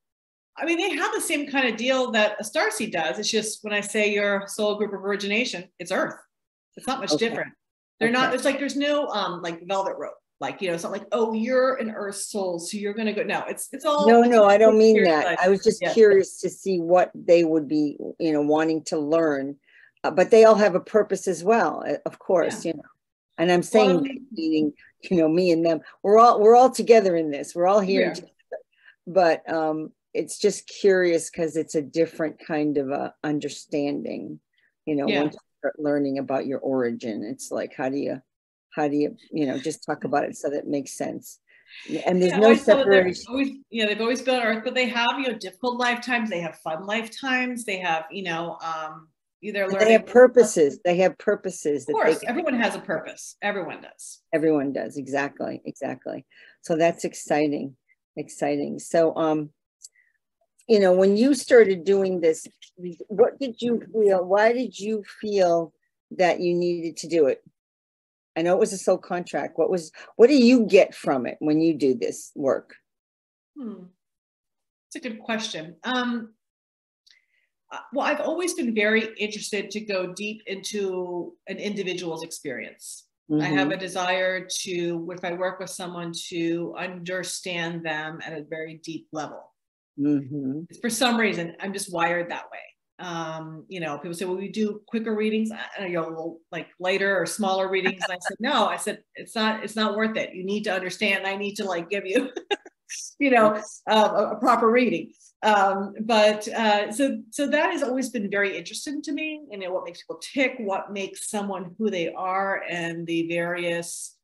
I mean, they have the same kind of deal that a starseed does. It's just when I say your soul group of origination, it's Earth. It's not much different. They're not, there's no like velvet rope. Like, it's not like, oh, you're an Earth soul, so you're going to go. No, it's all. No, I don't mean that. Side. I was just curious to see what they would be, wanting to learn. But they all have a purpose as well, of course, And I'm saying, meaning, me and them, we're all together in this. We're all here together. But it's just curious because it's a different kind of understanding, once you start learning about your origin. It's like, how do you just talk about it so that it makes sense. And there's no separation. They've always been on Earth, but they have, difficult lifetimes. They have fun lifetimes. They have, either learning. They have purposes. They have purposes. Of course, everyone has a purpose. Everyone does. Everyone does. Exactly. So that's exciting. So, when you started doing this, what did you feel? Why did you feel that you needed to do it? I know it was a soul contract. What do you get from it when you do this work? It's a good question. Well, I've always been very interested to go deep into an individual's experience. I have a desire to, if I work with someone, to understand them at a very deep level. For some reason, I'm just wired that way. People say, well, we do quicker readings, like lighter or smaller readings. And I said, no, it's not worth it. You need to understand. I need to like give you, a proper reading. So that has always been very interesting to me. What makes people tick, what makes someone who they are, and the various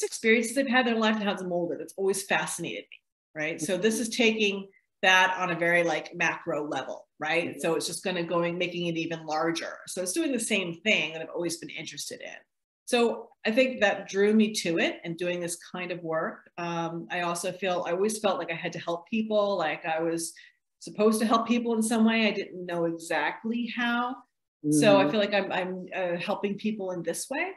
experiences they've had in their life and how it's molded. It's always fascinated me. Right. So this is taking that on a very like macro level, right? So it's just making it even larger. So it's doing the same thing that I've always been interested in. So I think that drew me to it and doing this kind of work. I always felt like I had to help people, like I was supposed to help people in some way. I didn't know exactly how. So I feel like I'm helping people in this way.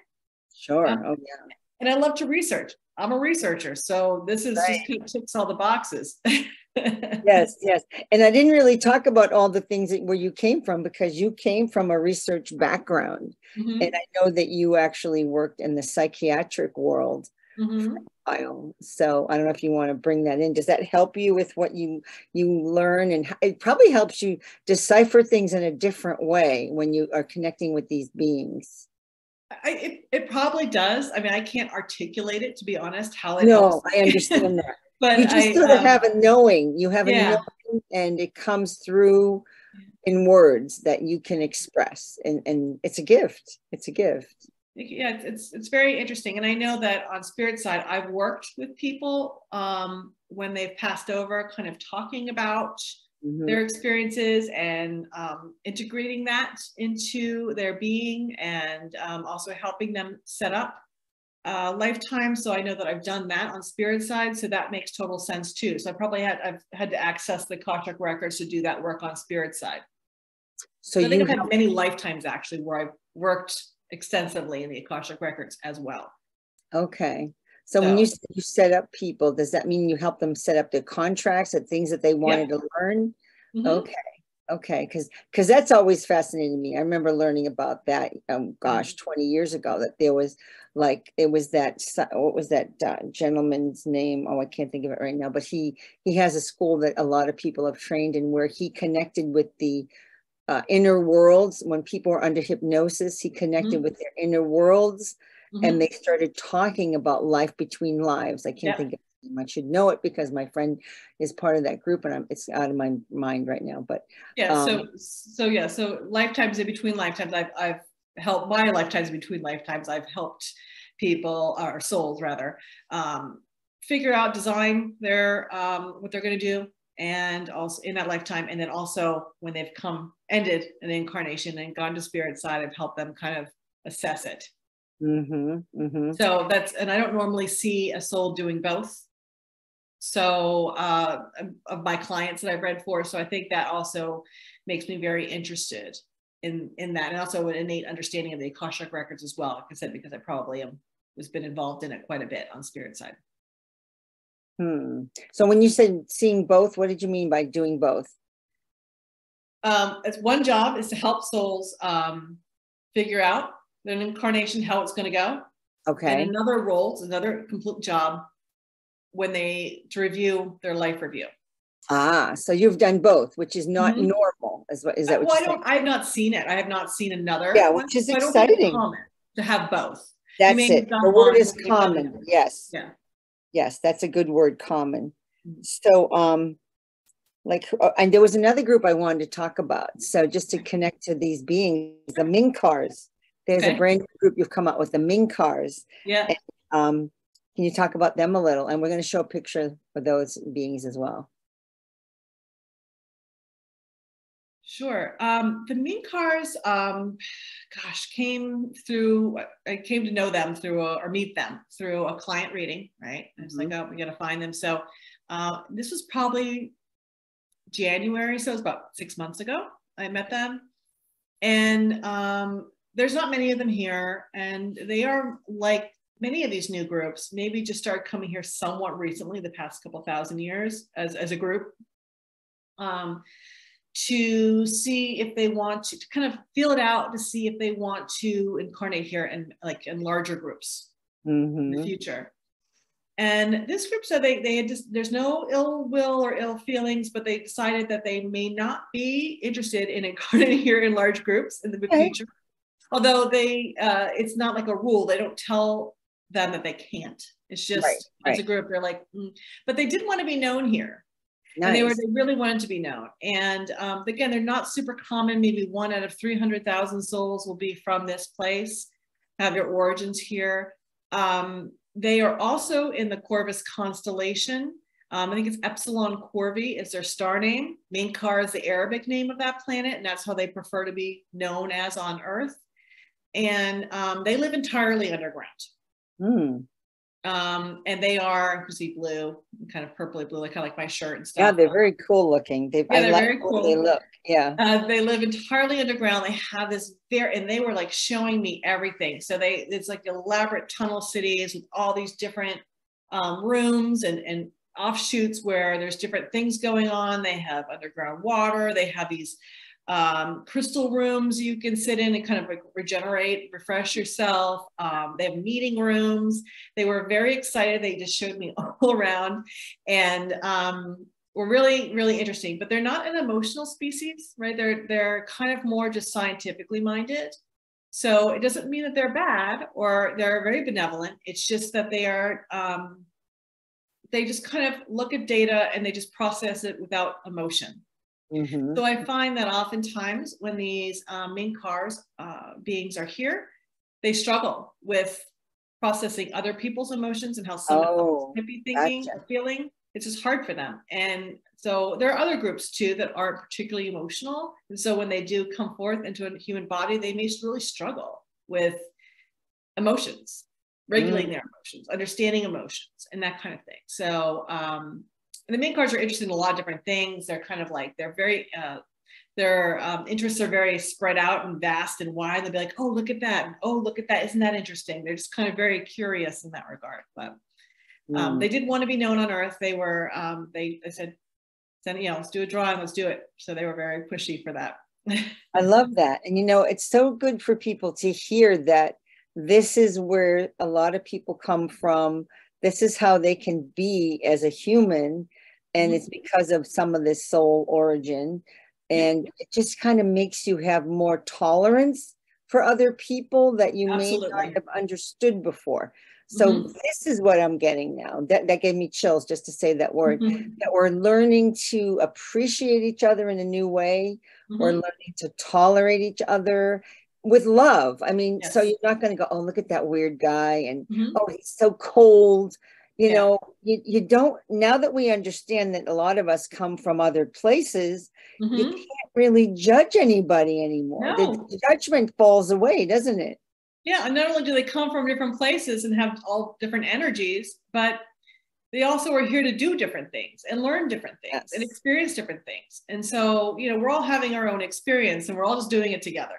Sure. And I love to research. I'm a researcher, so this is just ticks all the boxes. Yes. And I didn't really talk about all the things where you came from, because you came from a research background. And I know that you actually worked in the psychiatric world. file. So I don't know if you want to bring that in. Does that help you with what you learn? And it probably helps you decipher things in a different way when you are connecting with these beings. It probably does. I mean, I can't articulate it, to be honest, how it No, helps. I understand that. But you just sort of have a knowing. You have a knowing, and it comes through in words that you can express, and it's a gift. It's a gift. Yeah, it's very interesting. And I know that on spirit side, I've worked with people when they've passed over, kind of talking about their experiences and integrating that into their being, and also helping them set up lifetimes. So I know that I've done that on spirit side, so that makes total sense too. So I've had to access the Akashic Records to do that work on spirit side. So I think I've had many lifetimes actually where I've worked extensively in the Akashic Records as well. Okay. So when you set up people, does that mean you help them set up their contracts and things that they wanted to learn? Okay. Okay. Because that's always fascinating me. I remember learning about that, 20 years ago, that there was like, it was that, what was that gentleman's name? Oh, I can't think of it right now, but he has a school that a lot of people have trained in, where he connected with the inner worlds. When people were under hypnosis, he connected with their inner worlds, and they started talking about life between lives. I can't think of it. I should know it because my friend is part of that group, and it's out of my mind right now. But so lifetimes in between lifetimes, I've helped my lifetimes between lifetimes. I've helped people, or souls rather, figure out, design their what they're going to do, and also in that lifetime, and then also when they've ended an incarnation and gone to spirit side, I've helped them kind of assess it. So and I don't normally see a soul doing both. So of my clients that I've read for, so I think that also makes me very interested in that, and also an innate understanding of the Akashic Records as well. Like I said, because I probably has been involved in it quite a bit on spirit side. So when you said seeing both, what did you mean by doing both? It's one job is to help souls figure out an incarnation, how it's going to go. Okay. And another role, it's another complete job to review their life review. So you've done both, which is not normal. Is that what you're saying? I have not seen it. I have not seen another. Yeah, which is exciting. I don't think it's common to have both. That's it. The word is common. Yes. Yeah. Yes, that's a good word, common. So, and there was another group I wanted to talk about. So just to connect to these beings, the Minkars. There's a brand new group you've come out with, the Minkars. Yeah. And, can you talk about them a little? And we're going to show a picture of those beings as well. Sure. The Minkars, came through, I came to know them through, or meet them through a client reading, right? I was like, oh, we got to find them. So this was probably January. So it was about 6 months ago I met them. And there's not many of them here. And they are like many of these new groups, maybe just started coming here somewhat recently, the past couple thousand years as a group. To see if they want to kind of feel it out, to see if they want to incarnate here and like in larger groups in the future. And this group said they had just, there's no ill will or ill feelings, but they decided that they may not be interested in incarnating here in large groups in the future. Although it's not like a rule. They don't tell them that they can't. It's just as a group, they're like, but they did want to be known here. Nice. And they really wanted to be known. And again, they're not super common. Maybe 1 out of 300,000 souls will be from this place, have their origins here. They are also in the Corvus constellation. I think it's Epsilon Corvi is their star name. Minkar is the Arabic name of that planet, and that's how they prefer to be known as on Earth. And they live entirely underground. And they are, you see blue, kind of purpley blue, like kind of like my shirt and stuff. Yeah, they're very cool looking. They're very cool. They look. Yeah. They live entirely underground. They have this and they were like showing me everything. So it's like elaborate tunnel cities with all these different rooms and offshoots where there's different things going on. They have underground water. They have these crystal rooms you can sit in and kind of like regenerate, refresh yourself. They have meeting rooms. They were very excited. They just showed me all around, and were really, really interesting. But they're not an emotional species, right? They're kind of more just scientifically minded. So it doesn't mean that they're bad or they're very benevolent. It's just that they are, they just kind of look at data and they just process it without emotion. Mm-hmm. So I find that oftentimes when these main cars beings are here, they struggle with processing other people's emotions and how someone else might be thinking or feeling. It's just hard for them. And so there are other groups too that aren't particularly emotional. And so when they do come forth into a human body, they may really struggle with emotions, regulating their emotions, understanding emotions, and that kind of thing. So and the main cards are interested in a lot of different things. They're kind of like, they're very, their interests are very spread out and vast and wide. They'll be like, oh, look at that. Oh, look at that. Isn't that interesting? They're just kind of very curious in that regard. But they did want to be known on Earth. They were, they said, let's do a drawing, let's do it. So they were very pushy for that. I love that. And, it's so good for people to hear that this is where a lot of people come from. This is how they can be as a human. And it's because of some of this soul origin. And it just kind of makes you have more tolerance for other people that you may not have understood before. So this is what I'm getting now. That gave me chills just to say that word, that we're learning to appreciate each other in a new way. We're learning to tolerate each other with love. I mean, so you're not going to go, oh, look at that weird guy. And, oh, he's so cold. You don't, now that we understand that a lot of us come from other places, you can't really judge anybody anymore. The judgment falls away, doesn't it? Yeah, and not only do they come from different places and have all different energies, but they also are here to do different things and learn different things and experience different things. And so, we're all having our own experience and we're all just doing it together.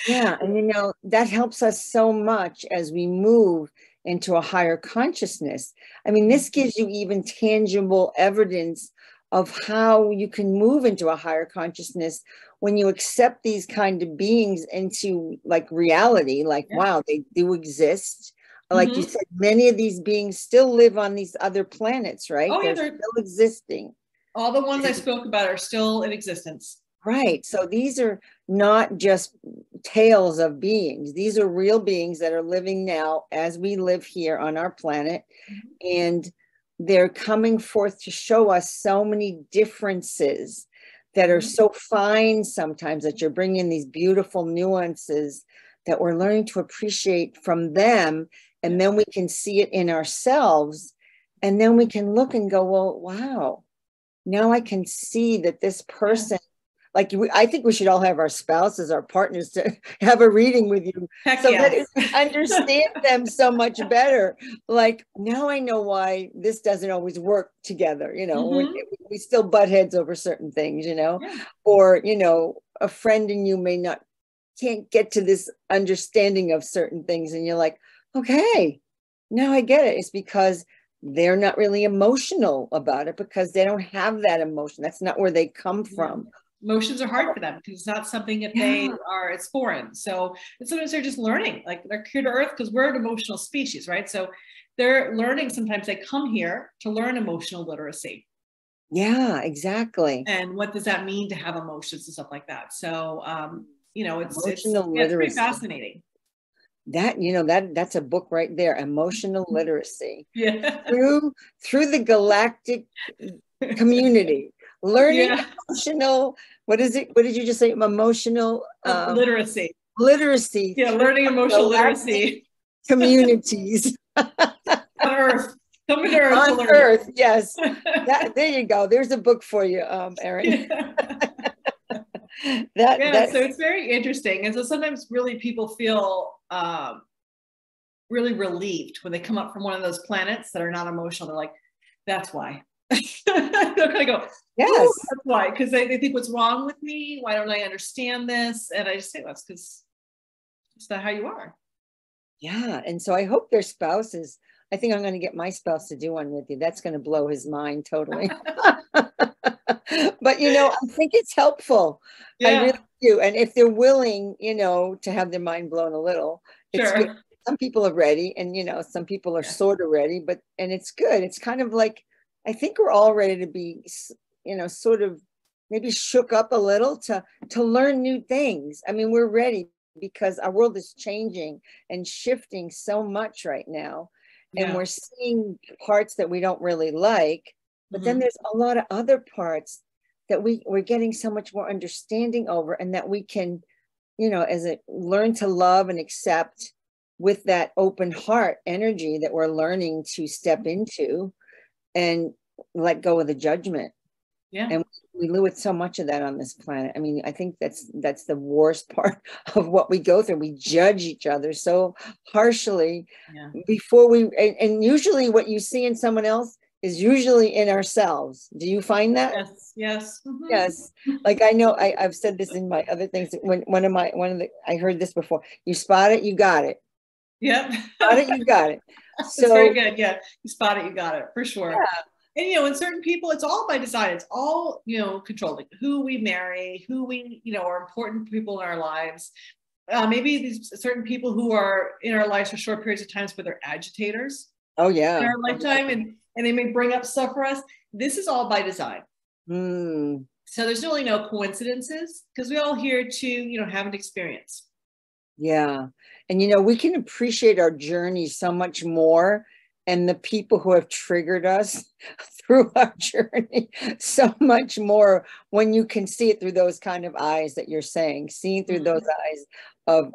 Yeah, and that helps us so much as we move into a higher consciousness. I mean, this gives you even tangible evidence of how you can move into a higher consciousness when you accept these kind of beings into like reality, like, wow, they do exist. Like you said, many of these beings still live on these other planets, right? Oh, they're still existing. All the ones I spoke about are still in existence. Right. So these are not just tales of beings. These are real beings that are living now as we live here on our planet. And they're coming forth to show us so many differences that are so fine sometimes, that you're bringing these beautiful nuances that we're learning to appreciate from them. And then we can see it in ourselves. And then we can look and go, well, wow, now I can see that this person, like, I think we should all have our spouses, our partners, to have a reading with you. That we understand them so much better. Like, now I know why this doesn't always work together. We still butt heads over certain things, or, a friend and you can't get to this understanding of certain things. And you're like, okay, now I get it. It's because they're not really emotional about it because they don't have that emotion. That's not where they come from. Emotions are hard for them because it's not something that they are, it's foreign. So sometimes they're just learning, like they're here to Earth because we're an emotional species, right? So they're learning, sometimes they come here to learn emotional literacy. Yeah, exactly. And what does that mean to have emotions and stuff like that? So, it's pretty fascinating. That's a book right there, emotional literacy. Through the galactic community. Learning emotional, what is it? What did you just say? Emotional literacy. Literacy. Yeah, learning emotional literacy. Communities. On Earth. Coming to Earth. On Earth, yes. There you go. There's a book for you, Erin. So it's very interesting. And so sometimes really people feel really relieved when they come up from one of those planets that are not emotional. They're like, that's why. They're going to go, yes, that's why, because they think, what's wrong with me? Why don't I understand this? And I just say, that's because it's not how you are. Yeah. And so I hope their spouses, I think I'm going to get my spouse to do one with you. That's going to blow his mind totally. But, I think it's helpful. I Yeah, really do. And if they're willing, to have their mind blown a little, it's good. sure. Some people are ready and, some people are Yeah. sort of ready, and it's good. It's kind of like, I think we're all ready to be, sort of maybe shook up a little to learn new things. I mean, we're ready because our world is changing and shifting so much right now. And Yeah. we're seeing parts that we don't really like, but then Mhm. there's a lot of other parts that we're getting so much more understanding over, and that we can, learn to love and accept with that open heart energy that we're learning to step into and let go of the judgment. Yeah. And we lose so much of that on this planet. I mean, I think that's the worst part of what we go through. We judge each other so harshly Yeah. before and usually what you see in someone else is usually in ourselves. Do you find that? Yes. Yes. Mhm. Yes. Like I know I've said this in my other things. When I heard this before, you spot it, you got it. Yep. Spot it, you got it. That's very So good. Yeah. You spot it, you got it for sure. yeah. And in certain people, it's all by design. It's all controlled. Like who we marry, who we are important people in our lives. Maybe these certain people who are in our lives for short periods of times, but they're agitators Oh in yeah. our lifetime, and they may bring up stuff for us. This is all by design. Mm. So there's really no coincidences because we're all here to have an experience. Yeah. And we can appreciate our journey so much more, and the people who have triggered us through our journey so much more when you can see it through those kind of eyes that you're saying, seeing through those eyes of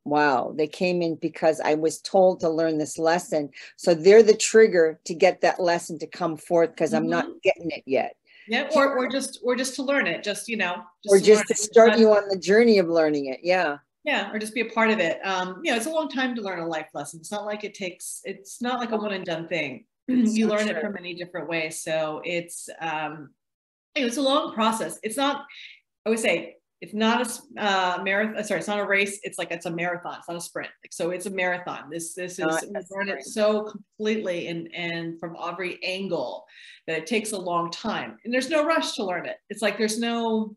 wow, they came in because I was told to learn this lesson. So they're the trigger to get that lesson to come forth because I'm not getting it yet. Yeah, or just to learn it, just Or to learn just to it. start you on the journey of learning it. Yeah. Yeah, or just be a part of it. It's a long time to learn a life lesson. It's not like it's not like a one and done thing. You So learn it true. from many different ways. So it's it's a long process. It's not, I would say it's not a marathon. Sorry, it's not a race. It's a marathon. It's not a sprint. So it's a marathon. This is, we learn it so completely and from every angle that it takes a long time. And there's no rush to learn it. It's like there's no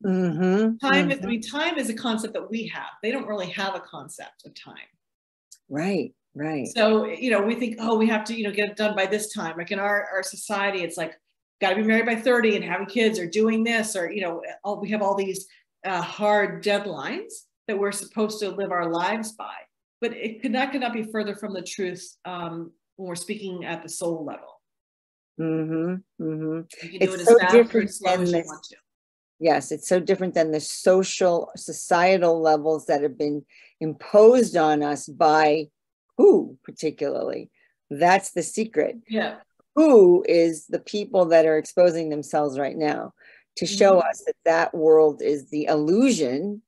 time. I mean, time is a concept that we have. They don't really have a concept of time. Right. So, we think, oh, we have to, get it done by this time. Like in our society, it's like, got to be married by 30 and having kids or doing this, or, we have all these hard deadlines that we're supposed to live our lives by. But it could not be further from the truth when we're speaking at the soul level. You can do it as fast or as slow as you want to. Yes, it's so different than the societal levels that have been imposed on us by who particularly. That's the secret. Yeah. Who is the people that are exposing themselves right now to show us that world is the illusion,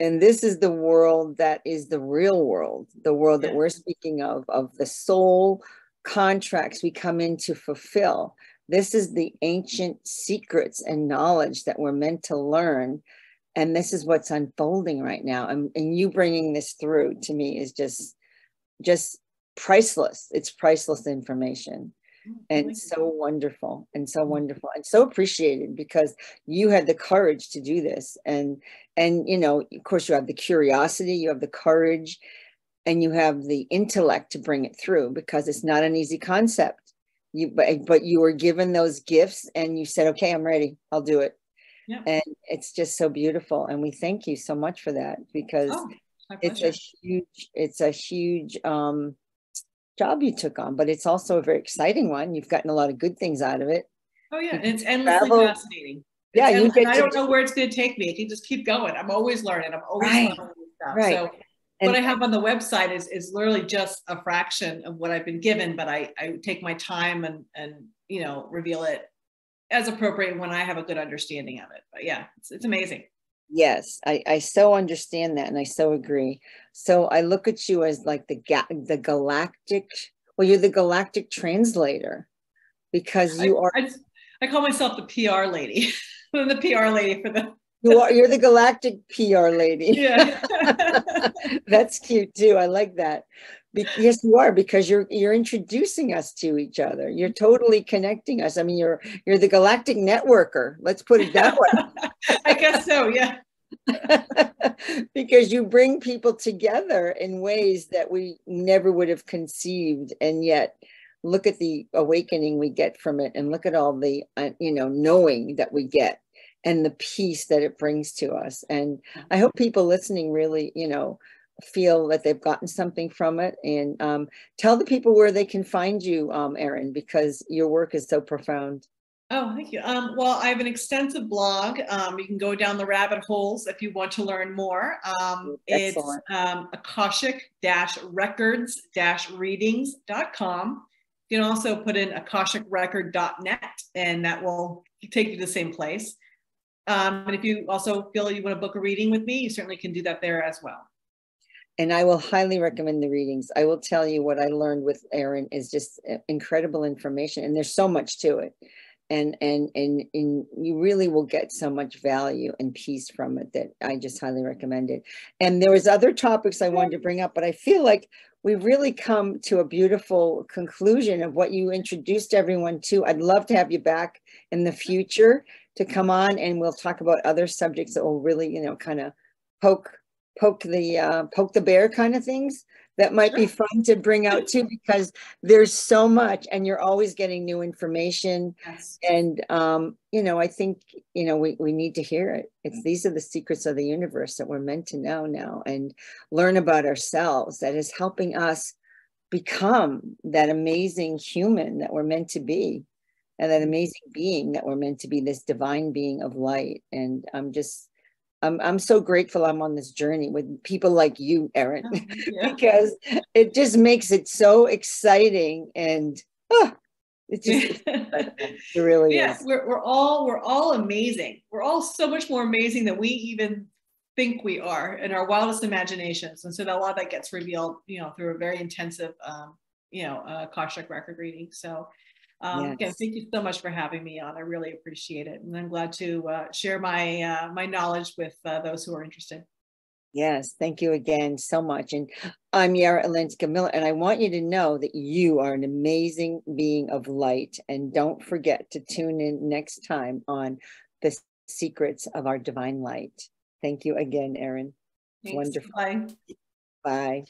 and this is the world that is the real world, the world that we're speaking of the soul contracts we come in to fulfill. This is the ancient secrets and knowledge that we're meant to learn. And this is what's unfolding right now. And you bringing this through to me is just priceless. It's priceless information. And so wonderful and so wonderful and so appreciated because you had the courage to do this. And of course, you have the curiosity, you have the courage, and you have the intellect to bring it through because it's not an easy concept. But you were given those gifts and you said, okay, I'm ready. I'll do it. Yeah. And it's just so beautiful. And we thank you so much for that because it's a huge job you took on, but it's also a very exciting one. You've gotten a lot of good things out of it. Oh yeah. And it's endlessly fascinating. Yeah. And I don't know where it's going to take me. It can just keep going. I'm always learning. I'm always learning stuff. Right. So what I have on the website is literally just a fraction of what I've been given, but I take my time and reveal it as appropriate when I have a good understanding of it. But yeah, it's amazing. Yes, I so understand that, and I so agree. So I look at you as like the galactic. Well, you're the galactic translator because you are. I call myself the PR lady. I'm the PR lady for the. You're the galactic PR lady. Yeah. That's cute too. I like that Yes, you are, because you're introducing us to each other. You're totally connecting us. I mean, you're the galactic networker. Let's put it that way. I guess so, yeah. Because you bring people together in ways that we never would have conceived, and yet look at the awakening we get from it, and look at all the knowing that we get, and the peace that it brings to us. And I hope people listening really feel that they've gotten something from it. And tell the people where they can find you, Erin, because your work is so profound. Oh, thank you. Well, I have an extensive blog. You can go down the rabbit holes if you want to learn more. It's Akashic-Records-Readings.com. You can also put in akashicrecord.net, and that will take you to the same place. And if you also feel you want to book a reading with me, you certainly can do that there as well. And I will highly recommend the readings. I will tell you what I learned with Erin is just incredible information, and there's so much to it. And you really will get so much value and peace from it that I just highly recommend it. And there was other topics I wanted to bring up, but I feel like we've really come to a beautiful conclusion of what you introduced everyone to. I'd love to have you back in the future to come on, and we'll talk about other subjects that will really, kind of poke the bear kind of things that might be fun to bring out too, because there's so much, and you're always getting new information. Yes. And I think we need to hear it. These are the secrets of the universe that we're meant to know now, and learn about ourselves, that is helping us become that amazing human that we're meant to be, and that amazing being that we're meant to be, this divine being of light. And I'm so grateful I'm on this journey with people like you, Erin, because it just makes it so exciting, and it's just it really is. We're all amazing. We're all so much more amazing than we even think we are in our wildest imaginations. And so that a lot of that gets revealed, through a very intensive, Akashic record reading. So again, thank you so much for having me on. I really appreciate it. And I'm glad to share my my knowledge with those who are interested. Yes, thank you again so much. And I'm Yarra Atlantica Miller, and I want you to know that you are an amazing being of light. And don't forget to tune in next time on The Secrets of Our Divine Light. Thank you again, Erin. Thanks. Wonderful. Bye. Bye.